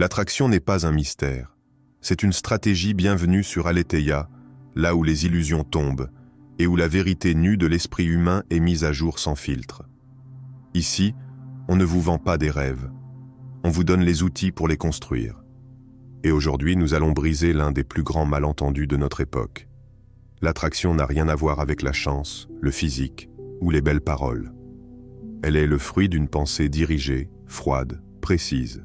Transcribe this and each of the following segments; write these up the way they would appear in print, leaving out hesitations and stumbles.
L'attraction n'est pas un mystère. C'est une stratégie bienvenue sur Aletheia, là où les illusions tombent et où la vérité nue de l'esprit humain est mise à jour sans filtre. Ici, on ne vous vend pas des rêves. On vous donne les outils pour les construire. Et aujourd'hui, nous allons briser l'un des plus grands malentendus de notre époque. L'attraction n'a rien à voir avec la chance, le physique ou les belles paroles. Elle est le fruit d'une pensée dirigée, froide, précise.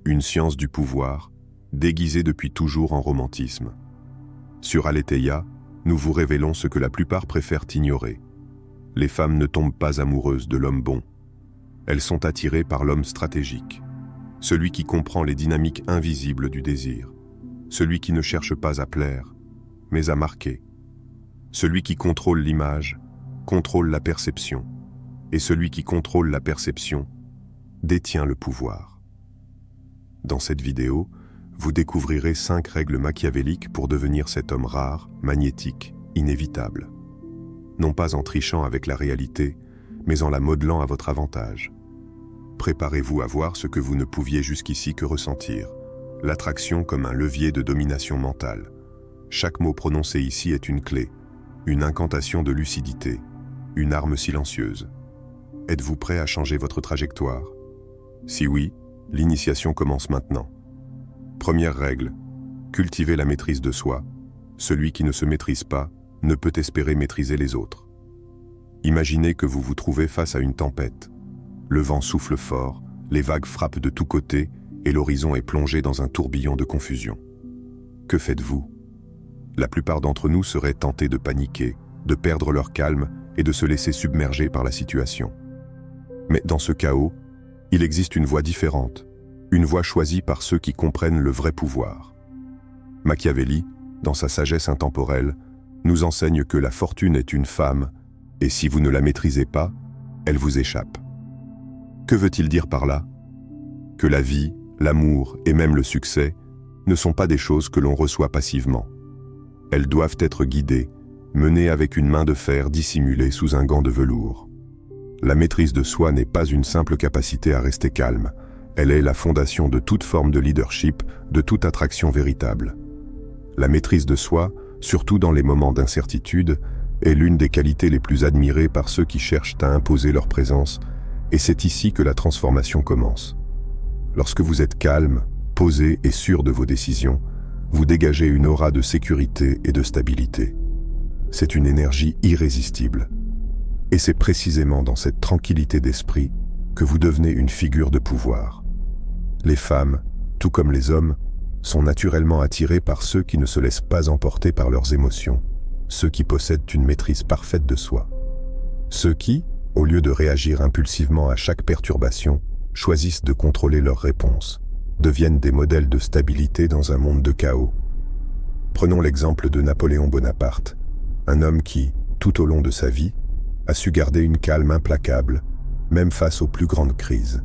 Une science du pouvoir, déguisée depuis toujours en romantisme. Sur Aletheia, nous vous révélons ce que la plupart préfèrent ignorer. Les femmes ne tombent pas amoureuses de l'homme bon. Elles sont attirées par l'homme stratégique, celui qui comprend les dynamiques invisibles du désir, celui qui ne cherche pas à plaire, mais à marquer, celui qui contrôle l'image, contrôle la perception, et celui qui contrôle la perception détient le pouvoir. Dans cette vidéo, vous découvrirez 5 règles machiavéliques pour devenir cet homme rare, magnétique, inévitable. Non pas en trichant avec la réalité, mais en la modelant à votre avantage. Préparez-vous à voir ce que vous ne pouviez jusqu'ici que ressentir, l'attraction comme un levier de domination mentale. Chaque mot prononcé ici est une clé, une incantation de lucidité, une arme silencieuse. Êtes-vous prêt à changer votre trajectoire? Si oui, l'initiation commence maintenant. Première règle, cultivez la maîtrise de soi. Celui qui ne se maîtrise pas ne peut espérer maîtriser les autres. Imaginez que vous vous trouvez face à une tempête. Le vent souffle fort, les vagues frappent de tous côtés et l'horizon est plongé dans un tourbillon de confusion. Que faites-vous? La plupart d'entre nous seraient tentés de paniquer, de perdre leur calme et de se laisser submerger par la situation. Mais dans ce chaos, il existe une voie différente, une voie choisie par ceux qui comprennent le vrai pouvoir. Machiavelli, dans sa sagesse intemporelle, nous enseigne que la fortune est une femme, et si vous ne la maîtrisez pas, elle vous échappe. Que veut-il dire par là? Que la vie, l'amour et même le succès ne sont pas des choses que l'on reçoit passivement. Elles doivent être guidées, menées avec une main de fer dissimulée sous un gant de velours. La maîtrise de soi n'est pas une simple capacité à rester calme, elle est la fondation de toute forme de leadership, de toute attraction véritable. La maîtrise de soi, surtout dans les moments d'incertitude, est l'une des qualités les plus admirées par ceux qui cherchent à imposer leur présence, et c'est ici que la transformation commence. Lorsque vous êtes calme, posé et sûr de vos décisions, vous dégagez une aura de sécurité et de stabilité. C'est une énergie irrésistible. Et c'est précisément dans cette tranquillité d'esprit que vous devenez une figure de pouvoir. Les femmes, tout comme les hommes, sont naturellement attirées par ceux qui ne se laissent pas emporter par leurs émotions, ceux qui possèdent une maîtrise parfaite de soi. Ceux qui, au lieu de réagir impulsivement à chaque perturbation, choisissent de contrôler leurs réponses, deviennent des modèles de stabilité dans un monde de chaos. Prenons l'exemple de Napoléon Bonaparte, un homme qui, tout au long de sa vie, a su garder une calme implacable, même face aux plus grandes crises.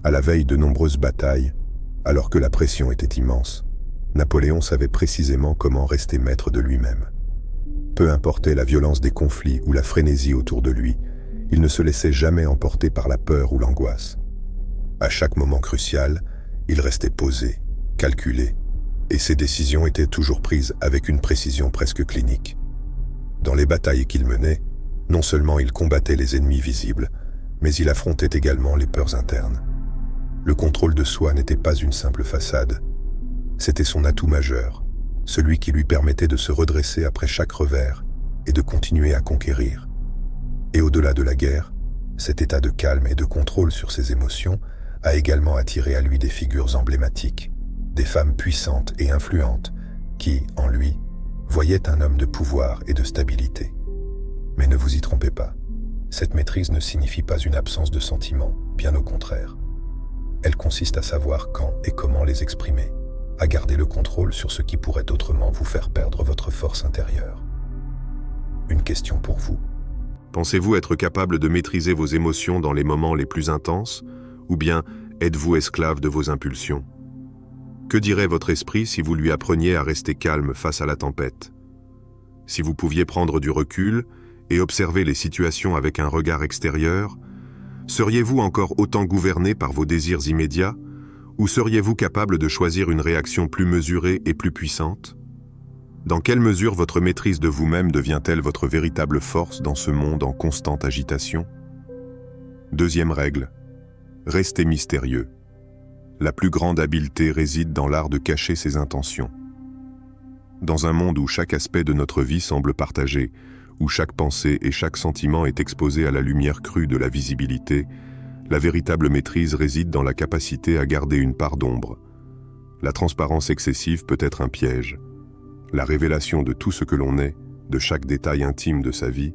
À la veille de nombreuses batailles, alors que la pression était immense, Napoléon savait précisément comment rester maître de lui-même. Peu importait la violence des conflits ou la frénésie autour de lui, il ne se laissait jamais emporter par la peur ou l'angoisse. À chaque moment crucial, il restait posé, calculé, et ses décisions étaient toujours prises avec une précision presque clinique. Dans les batailles qu'il menait, non seulement il combattait les ennemis visibles, mais il affrontait également les peurs internes. Le contrôle de soi n'était pas une simple façade. C'était son atout majeur, celui qui lui permettait de se redresser après chaque revers et de continuer à conquérir. Et au-delà de la guerre, cet état de calme et de contrôle sur ses émotions a également attiré à lui des figures emblématiques, des femmes puissantes et influentes qui, en lui, voyaient un homme de pouvoir et de stabilité. Mais ne vous y trompez pas, cette maîtrise ne signifie pas une absence de sentiments, bien au contraire. Elle consiste à savoir quand et comment les exprimer, à garder le contrôle sur ce qui pourrait autrement vous faire perdre votre force intérieure. Une question pour vous. Pensez-vous être capable de maîtriser vos émotions dans les moments les plus intenses, ou bien êtes-vous esclave de vos impulsions? Que dirait votre esprit si vous lui appreniez à rester calme face à la tempête? Si vous pouviez prendre du recul et observer les situations avec un regard extérieur, seriez-vous encore autant gouverné par vos désirs immédiats, Ou seriez-vous capable de choisir une réaction plus mesurée et plus puissante? Dans quelle mesure votre maîtrise de vous-même devient-elle votre véritable force dans ce monde en constante agitation? Deuxième règle, restez mystérieux. La plus grande habileté réside dans l'art de cacher ses intentions. Dans un monde où chaque aspect de notre vie semble partagé, où chaque pensée et chaque sentiment est exposé à la lumière crue de la visibilité, la véritable maîtrise réside dans la capacité à garder une part d'ombre. La transparence excessive peut être un piège. La révélation de tout ce que l'on est, de chaque détail intime de sa vie,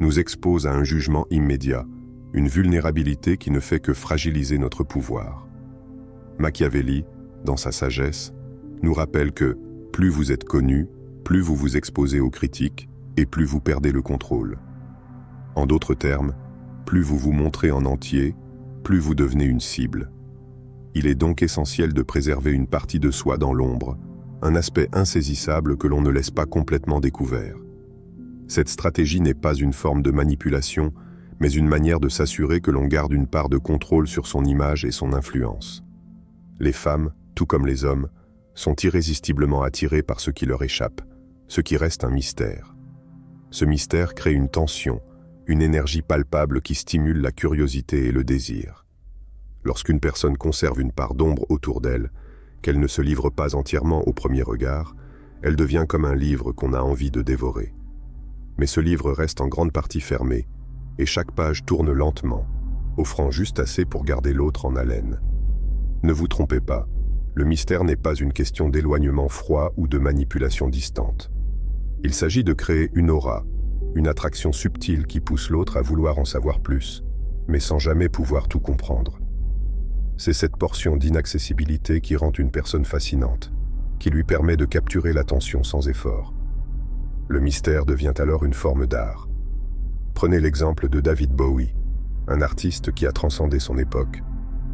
nous expose à un jugement immédiat, une vulnérabilité qui ne fait que fragiliser notre pouvoir. Machiavelli, dans sa sagesse, nous rappelle que plus vous êtes connu, plus vous vous exposez aux critiques et plus vous perdez le contrôle. En d'autres termes, plus vous vous montrez en entier, plus vous devenez une cible. Il est donc essentiel de préserver une partie de soi dans l'ombre, un aspect insaisissable que l'on ne laisse pas complètement découvert. Cette stratégie n'est pas une forme de manipulation, mais une manière de s'assurer que l'on garde une part de contrôle sur son image et son influence. Les femmes, tout comme les hommes, sont irrésistiblement attirées par ce qui leur échappe, ce qui reste un mystère. Ce mystère crée une tension, une énergie palpable qui stimule la curiosité et le désir. Lorsqu'une personne conserve une part d'ombre autour d'elle, qu'elle ne se livre pas entièrement au premier regard, elle devient comme un livre qu'on a envie de dévorer. Mais ce livre reste en grande partie fermé, et chaque page tourne lentement, offrant juste assez pour garder l'autre en haleine. Ne vous trompez pas, le mystère n'est pas une question d'éloignement froid ou de manipulation distante. Il s'agit de créer une aura, une attraction subtile qui pousse l'autre à vouloir en savoir plus, mais sans jamais pouvoir tout comprendre. C'est cette portion d'inaccessibilité qui rend une personne fascinante, qui lui permet de capturer l'attention sans effort. Le mystère devient alors une forme d'art. Prenez l'exemple de David Bowie, un artiste qui a transcendé son époque,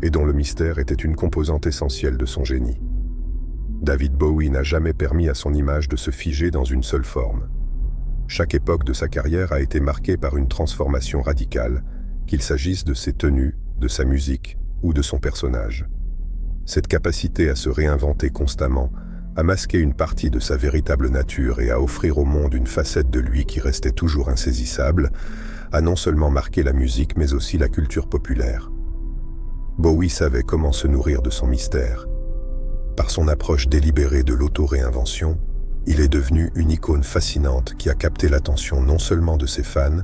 et dont le mystère était une composante essentielle de son génie. David Bowie n'a jamais permis à son image de se figer dans une seule forme. Chaque époque de sa carrière a été marquée par une transformation radicale, qu'il s'agisse de ses tenues, de sa musique ou de son personnage. Cette capacité à se réinventer constamment, à masquer une partie de sa véritable nature et à offrir au monde une facette de lui qui restait toujours insaisissable, a non seulement marqué la musique mais aussi la culture populaire. Bowie savait comment se nourrir de son mystère. Par son approche délibérée de l'auto-réinvention, il est devenu une icône fascinante qui a capté l'attention non seulement de ses fans,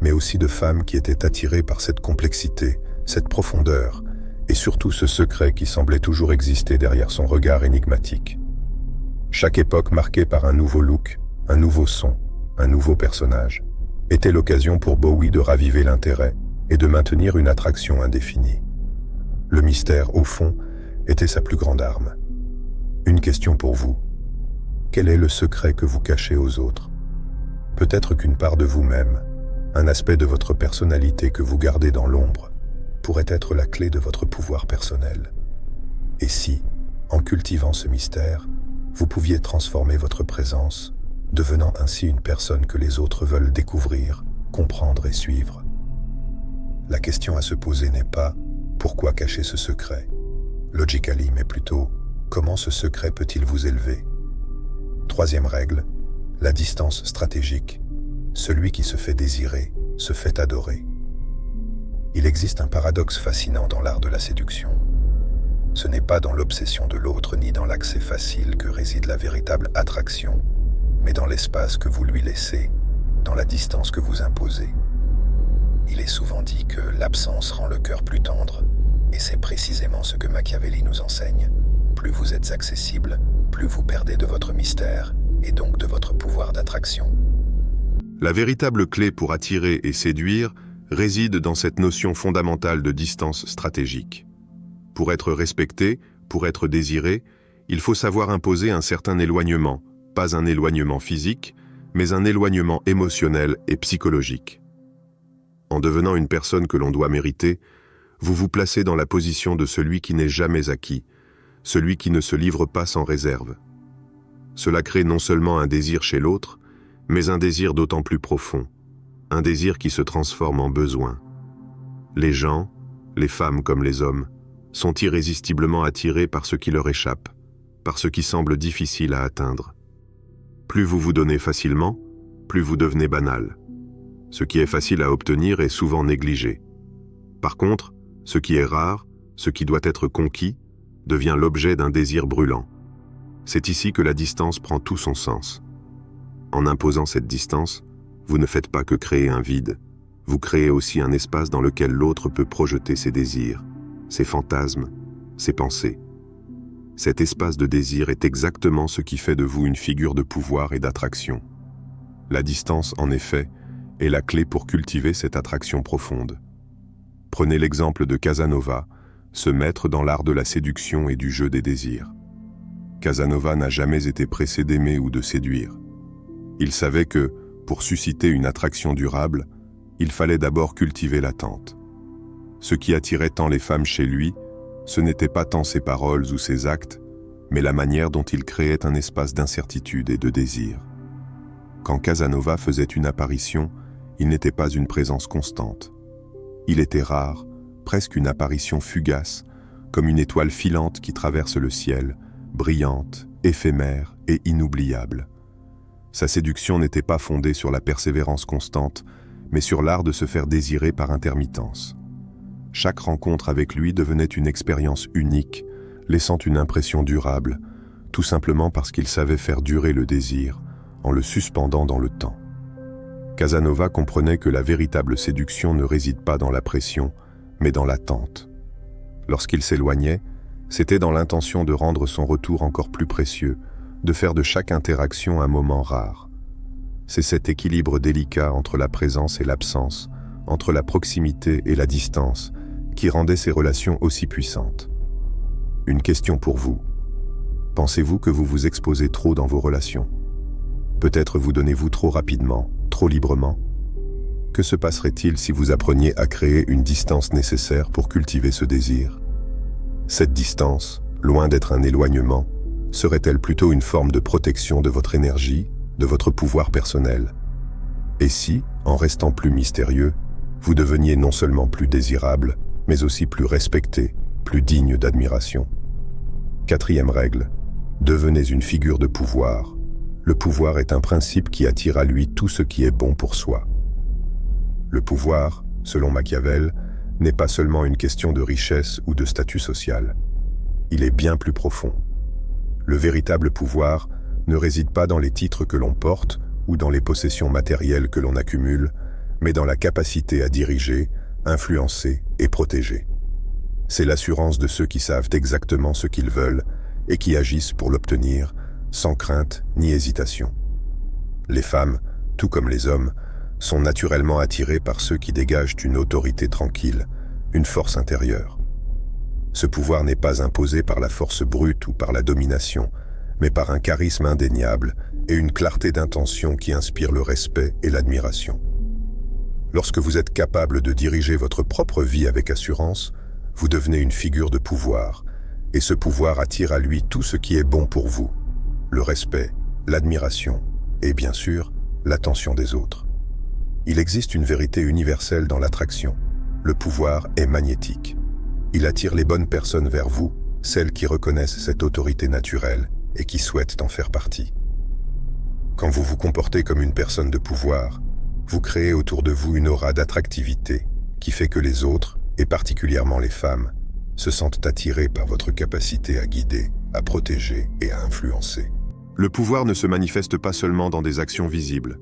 mais aussi de femmes qui étaient attirées par cette complexité, cette profondeur, et surtout ce secret qui semblait toujours exister derrière son regard énigmatique. Chaque époque marquée par un nouveau look, un nouveau son, un nouveau personnage, était l'occasion pour Bowie de raviver l'intérêt et de maintenir une attraction indéfinie. Le mystère, au fond, était sa plus grande arme. Une question pour vous. Quel est le secret que vous cachez aux autres? Peut-être qu'une part de vous-même, un aspect de votre personnalité que vous gardez dans l'ombre, pourrait être la clé de votre pouvoir personnel. Et si, en cultivant ce mystère, vous pouviez transformer votre présence, devenant ainsi une personne que les autres veulent découvrir, comprendre et suivre? La question à se poser n'est pas « pourquoi cacher ce secret ?» Logically, mais plutôt « comment ce secret peut-il vous élever ?» Troisième règle, la distance stratégique. Celui qui se fait désirer se fait adorer. Il existe un paradoxe fascinant dans l'art de la séduction. Ce n'est pas dans l'obsession de l'autre ni dans l'accès facile que réside la véritable attraction, mais dans l'espace que vous lui laissez, dans la distance que vous imposez. Il est souvent dit que l'absence rend le cœur plus tendre, et c'est précisément ce que Machiavelli nous enseigne. Plus vous êtes accessible, plus vous perdez de votre mystère, et donc de votre pouvoir d'attraction. La véritable clé pour attirer et séduire réside dans cette notion fondamentale de distance stratégique. Pour être respecté, pour être désiré, il faut savoir imposer un certain éloignement, pas un éloignement physique, mais un éloignement émotionnel et psychologique. En devenant une personne que l'on doit mériter, vous vous placez dans la position de celui qui n'est jamais acquis, celui qui ne se livre pas sans réserve. Cela crée non seulement un désir chez l'autre, mais un désir d'autant plus profond, un désir qui se transforme en besoin. Les gens, les femmes comme les hommes, sont irrésistiblement attirés par ce qui leur échappe, par ce qui semble difficile à atteindre. Plus vous vous donnez facilement, plus vous devenez banal. Ce qui est facile à obtenir est souvent négligé. Par contre, ce qui est rare, ce qui doit être conquis, devient l'objet d'un désir brûlant. C'est ici que la distance prend tout son sens. En imposant cette distance, vous ne faites pas que créer un vide, vous créez aussi un espace dans lequel l'autre peut projeter ses désirs, ses fantasmes, ses pensées. Cet espace de désir est exactement ce qui fait de vous une figure de pouvoir et d'attraction. La distance, en effet, est la clé pour cultiver cette attraction profonde. Prenez l'exemple de Casanova, ce maître dans l'art de la séduction et du jeu des désirs. Casanova n'a jamais été pressé d'aimer ou de séduire. Il savait que, pour susciter une attraction durable, il fallait d'abord cultiver l'attente. Ce qui attirait tant les femmes chez lui, ce n'était pas tant ses paroles ou ses actes, mais la manière dont il créait un espace d'incertitude et de désir. Quand Casanova faisait une apparition, il n'était pas une présence constante. Il était rare, presque une apparition fugace, comme une étoile filante qui traverse le ciel, brillante, éphémère et inoubliable. Sa séduction n'était pas fondée sur la persévérance constante, mais sur l'art de se faire désirer par intermittence. Chaque rencontre avec lui devenait une expérience unique, laissant une impression durable, tout simplement parce qu'il savait faire durer le désir, en le suspendant dans le temps. Casanova comprenait que la véritable séduction ne réside pas dans la pression, mais dans l'attente. Lorsqu'il s'éloignait, c'était dans l'intention de rendre son retour encore plus précieux, de faire de chaque interaction un moment rare. C'est cet équilibre délicat entre la présence et l'absence, entre la proximité et la distance, qui rendait ces relations aussi puissantes. Une question pour vous. Pensez-vous que vous vous exposez trop dans vos relations? Peut-être vous donnez-vous trop rapidement, trop librement? Que se passerait-il si vous appreniez à créer une distance nécessaire pour cultiver ce désir? Cette distance, loin d'être un éloignement, serait-elle plutôt une forme de protection de votre énergie, de votre pouvoir personnel? Et si, en restant plus mystérieux, vous deveniez non seulement plus désirable, mais aussi plus respecté, plus digne d'admiration? Quatrième règle, devenez une figure de pouvoir. Le pouvoir est un principe qui attire à lui tout ce qui est bon pour soi. Le pouvoir, selon Machiavel, n'est pas seulement une question de richesse ou de statut social. Il est bien plus profond. Le véritable pouvoir ne réside pas dans les titres que l'on porte ou dans les possessions matérielles que l'on accumule, mais dans la capacité à diriger, influencer et protéger. C'est l'assurance de ceux qui savent exactement ce qu'ils veulent et qui agissent pour l'obtenir, sans crainte ni hésitation. Les femmes, tout comme les hommes, sont naturellement attirées par ceux qui dégagent une autorité tranquille, une force intérieure. Ce pouvoir n'est pas imposé par la force brute ou par la domination, mais par un charisme indéniable et une clarté d'intention qui inspire le respect et l'admiration. Lorsque vous êtes capable de diriger votre propre vie avec assurance, vous devenez une figure de pouvoir, et ce pouvoir attire à lui tout ce qui est bon pour vous, le respect, l'admiration et bien sûr, l'attention des autres. Il existe une vérité universelle dans l'attraction. Le pouvoir est magnétique. Il attire les bonnes personnes vers vous, celles qui reconnaissent cette autorité naturelle et qui souhaitent en faire partie. Quand vous vous comportez comme une personne de pouvoir, vous créez autour de vous une aura d'attractivité qui fait que les autres, et particulièrement les femmes, se sentent attirés par votre capacité à guider, à protéger et à influencer. Le pouvoir ne se manifeste pas seulement dans des actions visibles.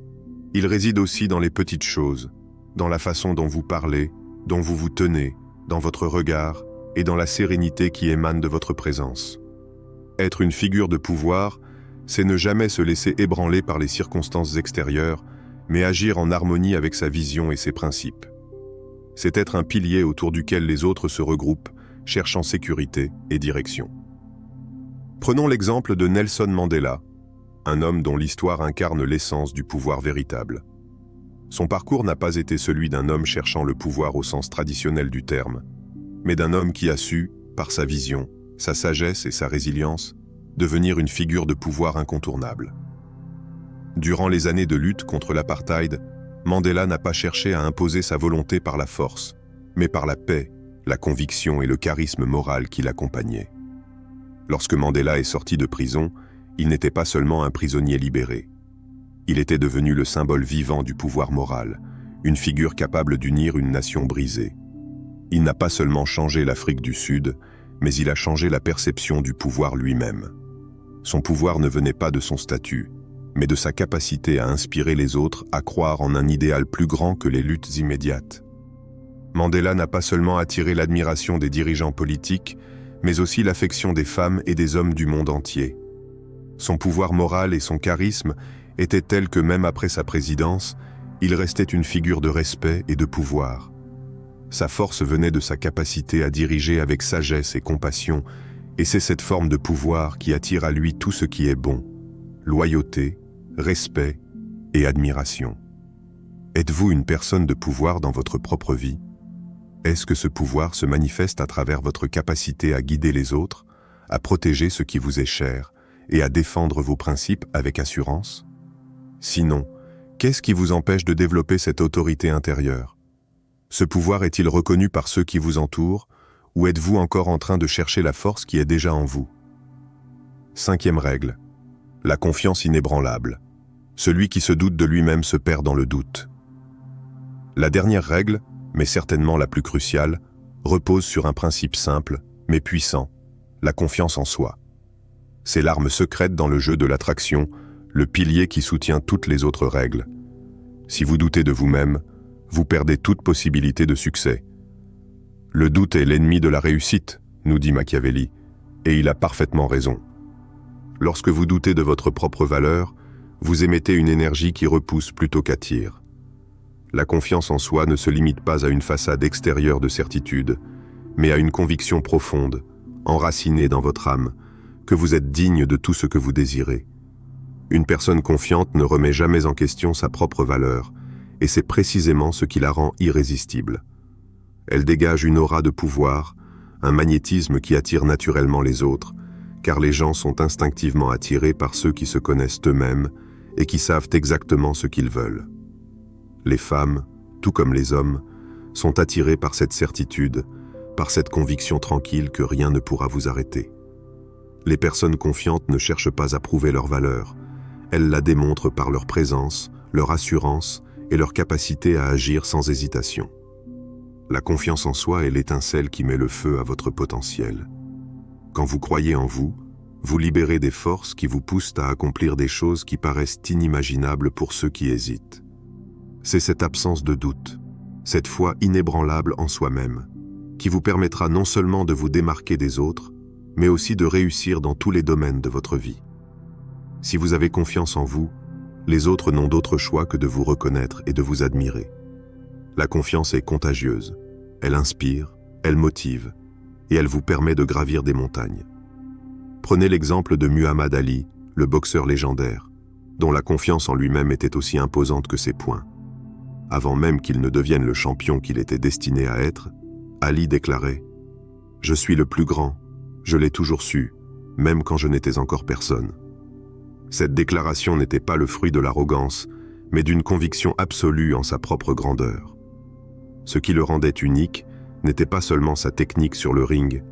Il réside aussi dans les petites choses, dans la façon dont vous parlez, dont vous vous tenez, dans votre regard et dans la sérénité qui émane de votre présence. Être une figure de pouvoir, c'est ne jamais se laisser ébranler par les circonstances extérieures, mais agir en harmonie avec sa vision et ses principes. C'est être un pilier autour duquel les autres se regroupent, cherchant sécurité et direction. Prenons l'exemple de Nelson Mandela, un homme dont l'histoire incarne l'essence du pouvoir véritable. Son parcours n'a pas été celui d'un homme cherchant le pouvoir au sens traditionnel du terme, mais d'un homme qui a su, par sa vision, sa sagesse et sa résilience, devenir une figure de pouvoir incontournable. Durant les années de lutte contre l'apartheid, Mandela n'a pas cherché à imposer sa volonté par la force, mais par la paix, la conviction et le charisme moral qui l'accompagnaient. Lorsque Mandela est sorti de prison, il n'était pas seulement un prisonnier libéré. Il était devenu le symbole vivant du pouvoir moral, une figure capable d'unir une nation brisée. Il n'a pas seulement changé l'Afrique du Sud, mais il a changé la perception du pouvoir lui-même. Son pouvoir ne venait pas de son statut, mais de sa capacité à inspirer les autres à croire en un idéal plus grand que les luttes immédiates. Mandela n'a pas seulement attiré l'admiration des dirigeants politiques, mais aussi l'affection des femmes et des hommes du monde entier. Son pouvoir moral et son charisme étaient tels que même après sa présidence, il restait une figure de respect et de pouvoir. Sa force venait de sa capacité à diriger avec sagesse et compassion, et c'est cette forme de pouvoir qui attire à lui tout ce qui est bon, loyauté, respect et admiration. Êtes-vous une personne de pouvoir dans votre propre vie? Est-ce que ce pouvoir se manifeste à travers votre capacité à guider les autres, à protéger ce qui vous est cher et à défendre vos principes avec assurance? Sinon, qu'est-ce qui vous empêche de développer cette autorité intérieure? Ce pouvoir est-il reconnu par ceux qui vous entourent, ou êtes-vous encore en train de chercher la force qui est déjà en vous? 5e règle. La confiance inébranlable. Celui qui se doute de lui-même se perd dans le doute. La dernière règle, mais certainement la plus cruciale, repose sur un principe simple, mais puissant, la confiance en soi. C'est l'arme secrète dans le jeu de l'attraction, le pilier qui soutient toutes les autres règles. Si vous doutez de vous-même, vous perdez toute possibilité de succès. Le doute est l'ennemi de la réussite, nous dit Machiavelli, et il a parfaitement raison. Lorsque vous doutez de votre propre valeur, vous émettez une énergie qui repousse plutôt qu'attire. La confiance en soi ne se limite pas à une façade extérieure de certitude, mais à une conviction profonde, enracinée dans votre âme, que vous êtes digne de tout ce que vous désirez. Une personne confiante ne remet jamais en question sa propre valeur, et c'est précisément ce qui la rend irrésistible. Elle dégage une aura de pouvoir, un magnétisme qui attire naturellement les autres, car les gens sont instinctivement attirés par ceux qui se connaissent eux-mêmes et qui savent exactement ce qu'ils veulent. Les femmes, tout comme les hommes, sont attirés par cette certitude, par cette conviction tranquille que rien ne pourra vous arrêter. Les personnes confiantes ne cherchent pas à prouver leur valeur, elles la démontrent par leur présence, leur assurance et leur capacité à agir sans hésitation. La confiance en soi est l'étincelle qui met le feu à votre potentiel. Quand vous croyez en vous, vous libérez des forces qui vous poussent à accomplir des choses qui paraissent inimaginables pour ceux qui hésitent. C'est cette absence de doute, cette foi inébranlable en soi-même, qui vous permettra non seulement de vous démarquer des autres, mais aussi de réussir dans tous les domaines de votre vie. Si vous avez confiance en vous, les autres n'ont d'autre choix que de vous reconnaître et de vous admirer. La confiance est contagieuse, elle inspire, elle motive, et elle vous permet de gravir des montagnes. Prenez l'exemple de Muhammad Ali, le boxeur légendaire, dont la confiance en lui-même était aussi imposante que ses poings. Avant même qu'il ne devienne le champion qu'il était destiné à être, Ali déclarait « Je suis le plus grand, je l'ai toujours su, même quand je n'étais encore personne. » Cette déclaration n'était pas le fruit de l'arrogance, mais d'une conviction absolue en sa propre grandeur. Ce qui le rendait unique n'était pas seulement sa technique sur le ring,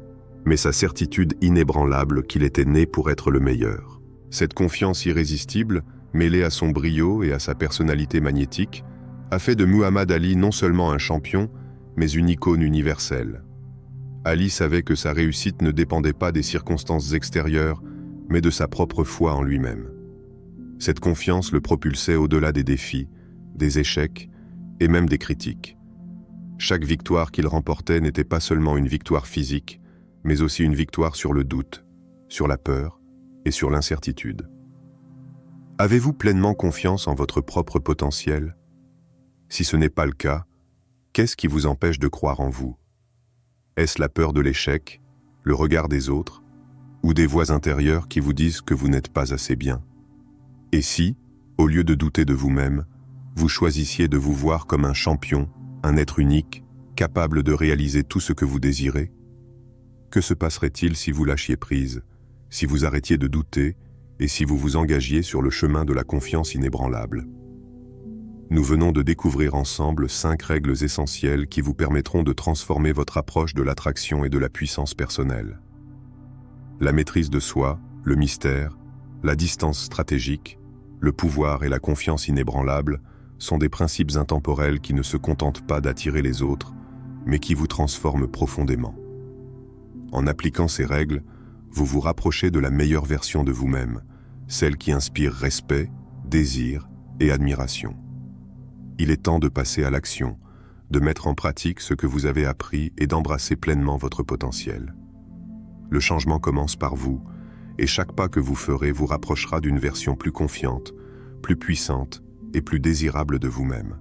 mais sa certitude inébranlable qu'il était né pour être le meilleur. Cette confiance irrésistible, mêlée à son brio et à sa personnalité magnétique, a fait de Muhammad Ali non seulement un champion, mais une icône universelle. Ali savait que sa réussite ne dépendait pas des circonstances extérieures, mais de sa propre foi en lui-même. Cette confiance le propulsait au-delà des défis, des échecs et même des critiques. Chaque victoire qu'il remportait n'était pas seulement une victoire physique, mais aussi une victoire sur le doute, sur la peur et sur l'incertitude. Avez-vous pleinement confiance en votre propre potentiel? Si ce n'est pas le cas, qu'est-ce qui vous empêche de croire en vous? Est-ce la peur de l'échec, le regard des autres, ou des voix intérieures qui vous disent que vous n'êtes pas assez bien? Et si, au lieu de douter de vous-même, vous choisissiez de vous voir comme un champion, un être unique, capable de réaliser tout ce que vous désirez? Que se passerait-il si vous lâchiez prise, si vous arrêtiez de douter et si vous vous engagiez sur le chemin de la confiance inébranlable? Nous venons de découvrir ensemble 5 règles essentielles qui vous permettront de transformer votre approche de l'attraction et de la puissance personnelle. La maîtrise de soi, le mystère, la distance stratégique, le pouvoir et la confiance inébranlable sont des principes intemporels qui ne se contentent pas d'attirer les autres, mais qui vous transforment profondément. En appliquant ces règles, vous vous rapprochez de la meilleure version de vous-même, celle qui inspire respect, désir et admiration. Il est temps de passer à l'action, de mettre en pratique ce que vous avez appris et d'embrasser pleinement votre potentiel. Le changement commence par vous, et chaque pas que vous ferez vous rapprochera d'une version plus confiante, plus puissante et plus désirable de vous-même.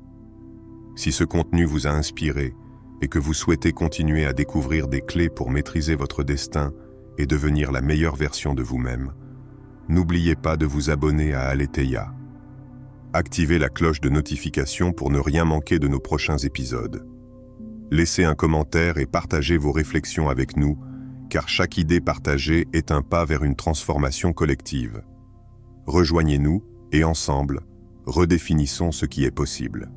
Si ce contenu vous a inspiré et que vous souhaitez continuer à découvrir des clés pour maîtriser votre destin et devenir la meilleure version de vous-même, n'oubliez pas de vous abonner à Aletheia. Activez la cloche de notification pour ne rien manquer de nos prochains épisodes. Laissez un commentaire et partagez vos réflexions avec nous, car chaque idée partagée est un pas vers une transformation collective. Rejoignez-nous et ensemble, redéfinissons ce qui est possible.